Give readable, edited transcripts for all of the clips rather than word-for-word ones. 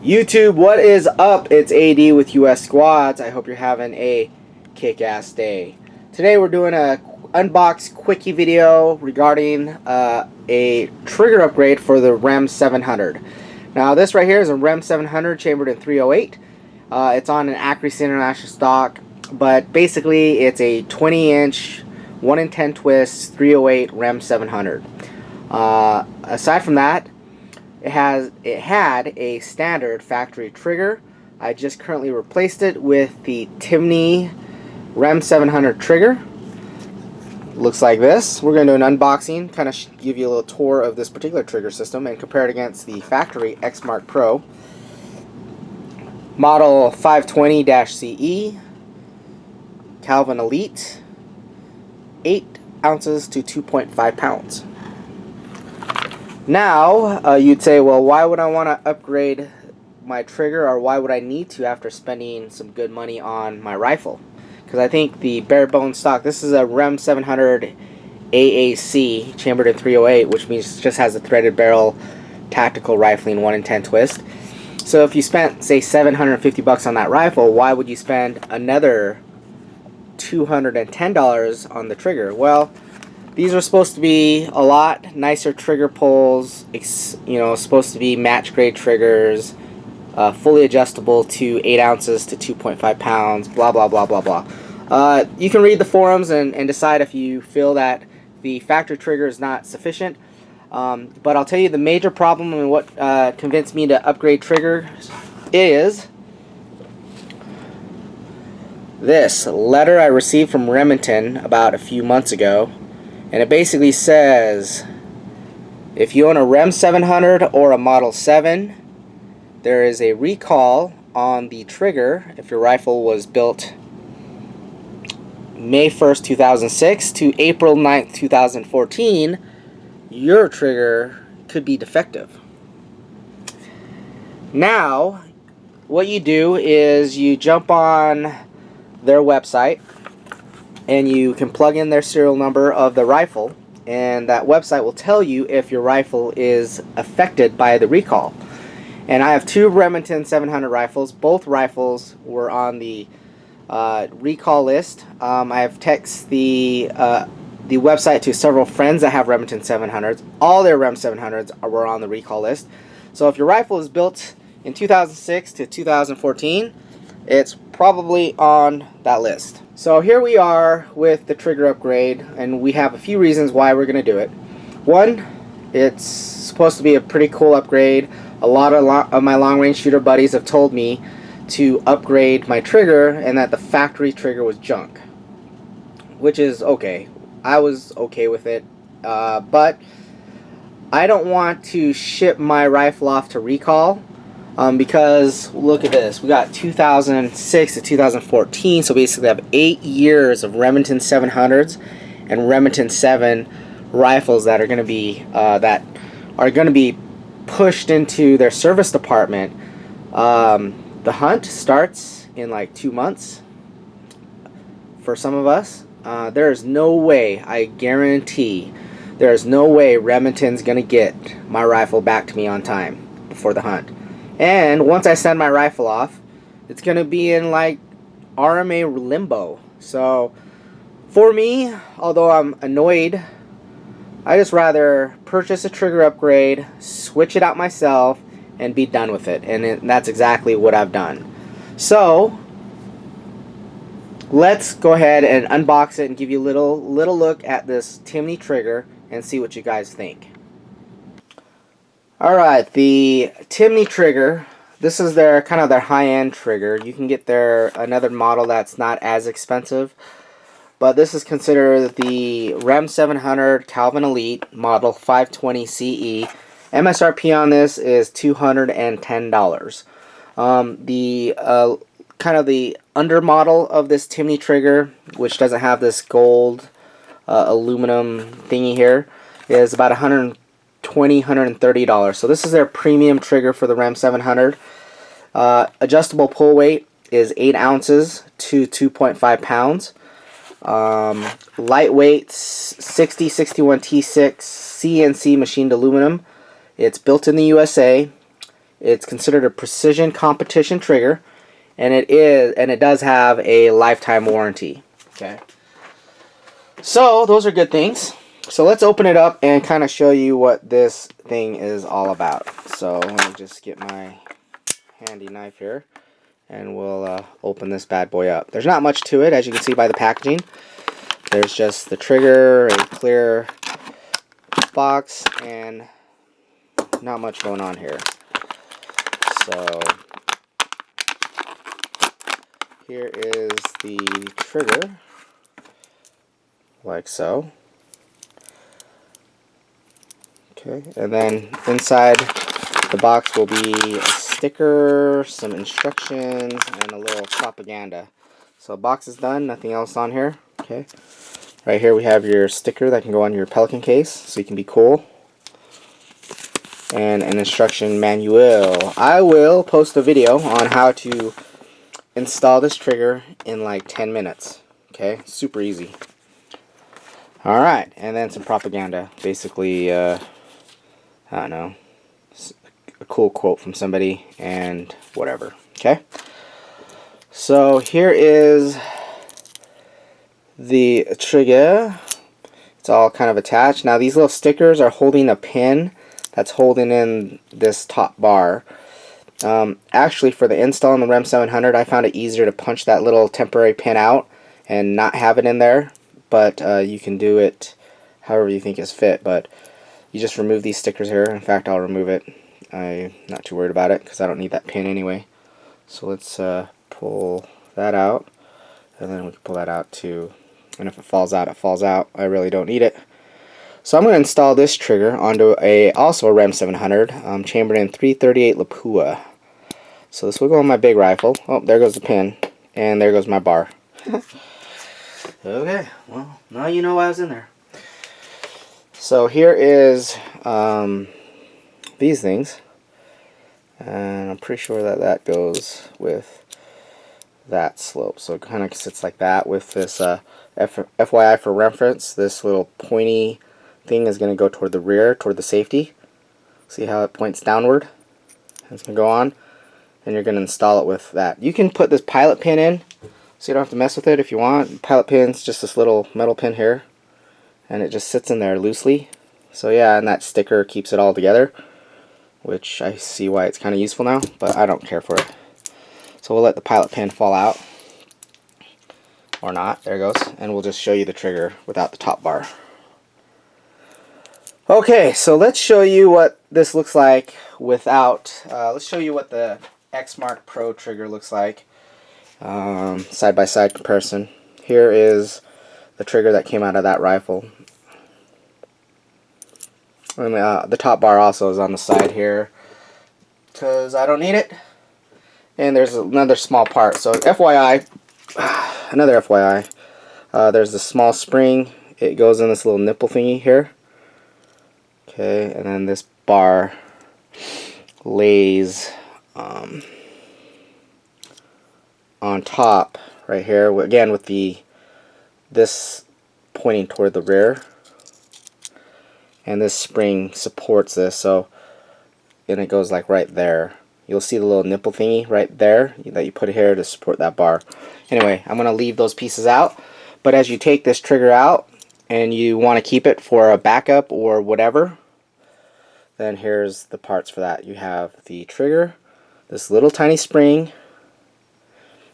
YouTube, what is up? It's AD with US Squads. I hope you're having a kick-ass day. Today we're doing a unbox quickie video regarding a trigger upgrade for the Rem 700. Now this right here is a Rem 700 chambered in 308. It's on an Accuracy International stock, but basically it's a 20-inch 1 in 10 twist 308 Rem 700. Aside from that, it had a standard factory trigger. I just currently replaced it with the Timney Rem 700 trigger. Looks like this. We're going to do an unboxing, kind of give you a little tour of this particular trigger system and compare it against the factory X Mark Pro. Model 520-CE, Calvin Elite, 8 ounces to 2.5 pounds. Now, you'd say, well, why would I want to upgrade my trigger, or why would I need to after spending some good money on my rifle? Because I think the bare bones stock, this is a Rem 700 AAC chambered in 308, which means it just has a threaded barrel tactical rifling 1 in 10 twist. So if you spent, say, $750 on that rifle, why would you spend another $210 on the trigger? Well, these are supposed to be a lot nicer trigger pulls, supposed to be match grade triggers, fully adjustable to 8 ounces to 2.5 pounds, blah, blah, blah, blah, blah. You can read the forums and decide if you feel that the factory trigger is not sufficient. But I'll tell you the major problem and what convinced me to upgrade triggers is this letter I received from Remington about a few months ago. And it basically says, if you own a Rem 700 or a Model 7, there is a recall on the trigger. If your rifle was built May 1st, 2006 to April 9th, 2014, your trigger could be defective. Now, what you do is you jump on their website, and you can plug in their serial number of the rifle, and that website will tell you if your rifle is affected by the recall. And I have two Remington 700 rifles. Both rifles were on the recall list. I have texted the website to several friends that have Remington 700s. All their Rem 700s were on the recall list. So if your rifle is built in 2006 to 2014, it's probably on that list. So here we are with the trigger upgrade, and we have a few reasons why we're going to do it. One, it's supposed to be a pretty cool upgrade. A lot of my long-range shooter buddies have told me to upgrade my trigger and that the factory trigger was junk, which is okay. I was okay with it, but I don't want to ship my rifle off to recall. Because look at this, we got 2006 to 2014, so basically I have 8 years of Remington 700s and Remington 7 rifles that are going to be pushed into their service department. The hunt starts in like 2 months for some of us. There is no way, I guarantee, there is no way Remington's going to get my rifle back to me on time before the hunt. And once I send my rifle off, it's going to be in like RMA limbo. So for me, although I'm annoyed, I just rather purchase a trigger upgrade, switch it out myself, and be done with it. And that's exactly what I've done. So let's go ahead and unbox it and give you a little look at this Timney trigger and see what you guys think. Alright, the Timney trigger, this is their kind of their high-end trigger. You can get another model that's not as expensive, but this is considered the Rem 700 Calvin Elite model 520 CE. MSRP on this is $210. The kind of the under model of this Timney trigger, which doesn't have this gold aluminum thingy here, is about $120, $130. So this is their premium trigger for the Rem 700. Adjustable pull weight is 8 ounces to 2.5 pounds. Lightweight 6061 T6 CNC machined aluminum. It's built in the USA. It's considered a precision competition trigger, and it does have a lifetime warranty. Okay. So those are good things. So let's open it up and kind of show you what this thing is all about. So let me just get my handy knife here, and we'll open this bad boy up. There's not much to it, as you can see by the packaging. There's just the trigger, a clear box, and not much going on here. So here is the trigger, like so. Okay, and then inside the box will be a sticker, some instructions, and a little propaganda. So box is done, nothing else on here. Okay, right here we have your sticker that can go on your Pelican case, so you can be cool. And an instruction manual. I will post a video on how to install this trigger in like 10 minutes. Okay, super easy. Alright, and then some propaganda. Basically, I don't know, a cool quote from somebody and whatever. Okay, so here is the trigger. It's all kind of attached. Now these little stickers are holding a pin that's holding in this top bar. Actually, for the install on the Rem 700, I found it easier to punch that little temporary pin out and not have it in there. But you can do it however you think is fit. But you just remove these stickers here. In fact, I'll remove it. I'm not too worried about it because I don't need that pin anyway. So let's pull that out, and then we can pull that out too. And if it falls out, it falls out. I really don't need it. So I'm going to install this trigger onto also a Rem 700, chambered in 338 Lapua. So this will go on my big rifle. Oh, there goes the pin, and there goes my bar. Okay, well, now you know why I was in there. So here is these things, and I'm pretty sure that that goes with that slope. So it kind of sits like that with this FYI for reference, this little pointy thing is going to go toward the rear, toward the safety. See how it points downward? It's going to go on, and you're going to install it with that. You can put this pilot pin in, so you don't have to mess with it if you want. Pilot pin's just this little metal pin here, and it just sits in there loosely. So yeah, and that sticker keeps it all together, which I see why it's kind of useful now, but I don't care for it. So we'll let the pilot pin fall out, or not. There it goes, and we'll just show you the trigger without the top bar. Okay, so let's show you what this looks like without, let's show you what the X-Mark Pro trigger looks like, side-by-side comparison. Here is the trigger that came out of that rifle. And the top bar also is on the side here, because I don't need it. And there's another small part, so FYI, another FYI, there's a small spring. It goes in this little nipple thingy here. Okay, and then this bar lays on top right here, again with this pointing toward the rear, and this spring supports this, so, and it goes like right there. You'll see the little nipple thingy right there that you put here to support that bar. Anyway, I'm going to leave those pieces out, but as you take this trigger out and you want to keep it for a backup or whatever, then here's the parts for that. You have the trigger, this little tiny spring,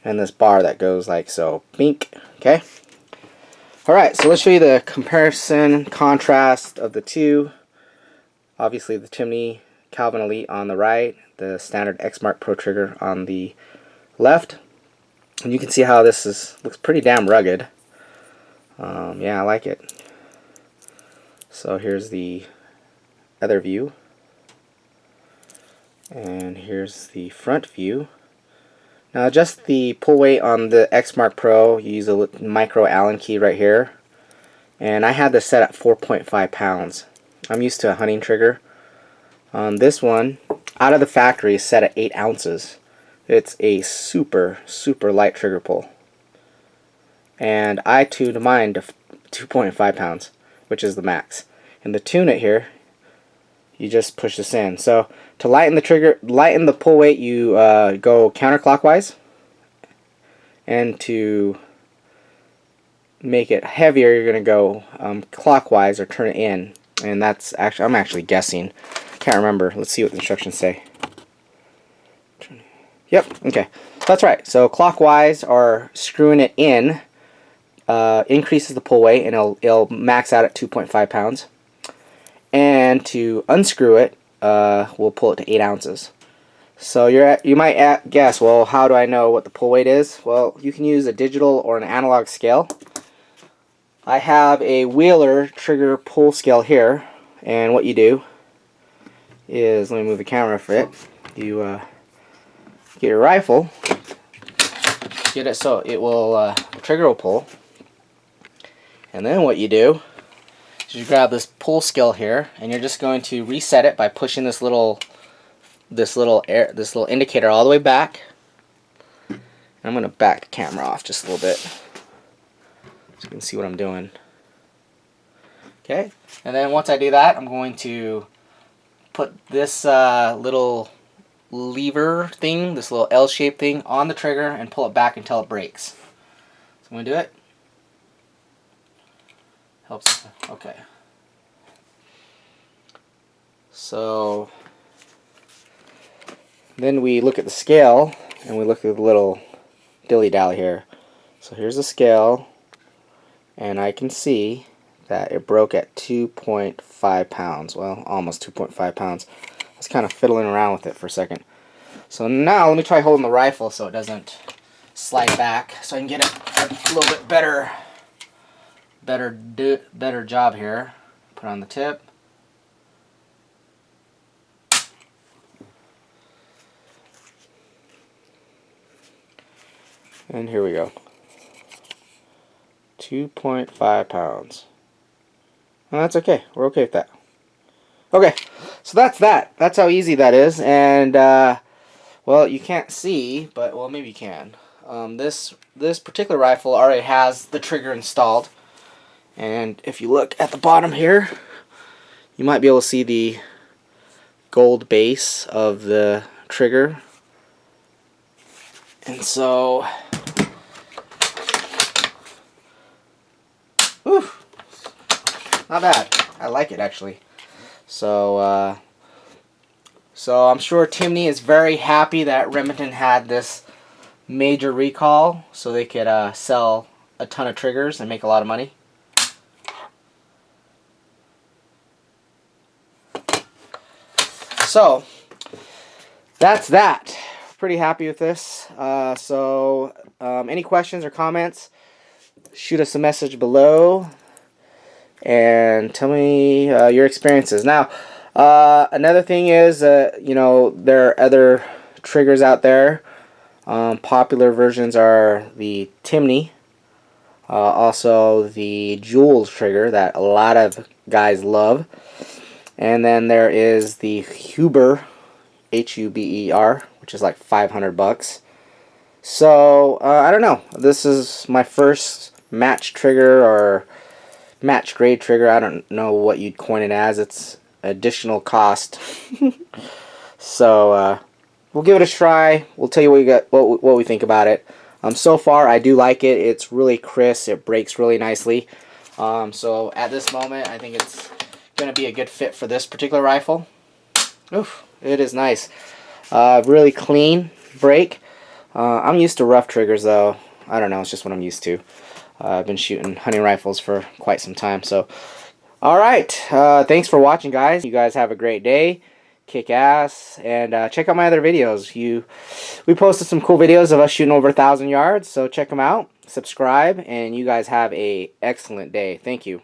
and this bar that goes like so. Bink. Okay? Alright, so let's show you the comparison, contrast of the two. Obviously the Timney Calvin Elite on the right, the standard X-Mark Pro trigger on the left. And you can see how this looks pretty damn rugged. Yeah, I like it. So here's the other view, and here's the front view. Now just the pull weight on the X-Mark Pro, you use a micro Allen key right here, and I had this set at 4.5 pounds. I'm used to a hunting trigger. This one out of the factory is set at 8 ounces. It's a super light trigger pull, and I tuned mine to 2.5 pounds, which is the max. And to tune it here, you just push this in. So to lighten the pull weight, you go counterclockwise, and to make it heavier, you're going to go clockwise or turn it in. And that's actually, I'm actually guessing. Can't remember. Let's see what the instructions say. Yep, okay. That's right. So clockwise or screwing it in increases the pull weight, and it'll max out at 2.5 pounds. And to unscrew it, we'll pull it to 8 ounces. So you might guess, well, how do I know what the pull weight is? Well, you can use a digital or an analog scale. I have a Wheeler trigger pull scale here, and what you do is, let me move the camera for it. You get your rifle, get it so it will trigger will pull, and then what you do is you grab this pull scale here, and you're just going to reset it by pushing this little indicator all the way back. And I'm going to back the camera off just a little bit, so you can see what I'm doing. Okay, and then once I do that, I'm going to put this little lever thing, this little L-shaped thing, on the trigger and pull it back until it breaks. So I'm going to do it. Helps. Okay. So then we look at the scale, and we look at the little dilly-dally here. So here's the scale, and I can see that it broke at 2.5 pounds. Well, almost 2.5 pounds. I was kind of fiddling around with it for a second. So now let me try holding the rifle so it doesn't slide back, so I can get it a little bit better job here. Put on the tip. And here we go. 2.5 pounds. Well, that's okay. We're okay with that. Okay, so that's that. That's how easy that is. And well, you can't see, but well, maybe you can. This particular rifle already has the trigger installed, and if you look at the bottom here, you might be able to see the gold base of the trigger. And so, whew, not bad. I like it actually. So, so I'm sure Timney is very happy that Remington had this major recall, so they could sell a ton of triggers and make a lot of money. So that's that. Pretty happy with this. Any questions or comments, shoot us a message below and tell me your experiences. Now, another thing is, you know, there are other triggers out there. Popular versions are the Timney, also the Jewel trigger that a lot of guys love, and then there is the Huber, Huber, which is like $500. So I don't know. This is my first match trigger or match grade trigger. I don't know what you'd coin it as. It's additional cost. So we'll give it a try. We'll tell you what we think about it. So far, I do like it. It's really crisp. It breaks really nicely. So at this moment, I think it's going to be a good fit for this particular rifle. Oof, it is nice. Really clean break. I'm used to rough triggers though. I don't know, it's just what I'm used to. I've been shooting hunting rifles for quite some time. So, alright, thanks for watching, guys. You guys have a great day. Kick ass. And check out my other videos. We posted some cool videos of us shooting over 1,000 yards, so check them out. Subscribe, and you guys have a excellent day. Thank you.